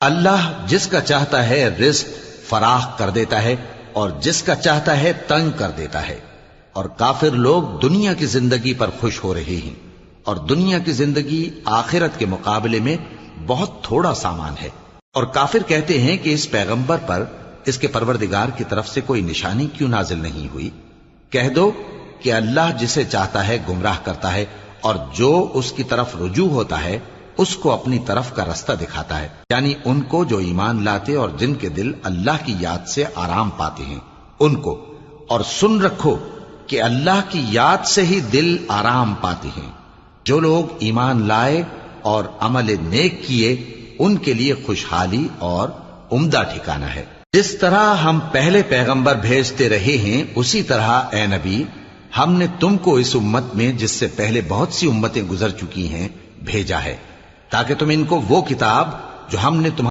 اللہ جس کا چاہتا ہے رزق فراخ کر دیتا ہے اور جس کا چاہتا ہے تنگ کر دیتا ہے، اور کافر لوگ دنیا کی زندگی پر خوش ہو رہے ہیں، اور دنیا کی زندگی آخرت کے مقابلے میں بہت تھوڑا سامان ہے۔ اور کافر کہتے ہیں کہ اس پیغمبر پر اس کے پروردگار کی طرف سے کوئی نشانی کیوں نازل نہیں ہوئی؟ کہہ دو کہ اللہ جسے چاہتا ہے گمراہ کرتا ہے، اور جو اس کی طرف رجوع ہوتا ہے اس کو اپنی طرف کا رستہ دکھاتا ہے، یعنی ان کو جو ایمان لاتے اور جن کے دل اللہ کی یاد سے آرام پاتے ہیں ان کو۔ اور سن رکھو کہ اللہ کی یاد سے ہی دل آرام پاتے ہیں۔ جو لوگ ایمان لائے اور عمل نیک کیے ان کے لیے خوشحالی اور عمدہ ٹھکانہ ہے۔ جس طرح ہم پہلے پیغمبر بھیجتے رہے ہیں اسی طرح اے نبی ہم نے تم کو اس امت میں جس سے پہلے بہت سی امتیں گزر چکی ہیں بھیجا ہے، تاکہ تم ان کو وہ کتاب جو ہم نے تمہارے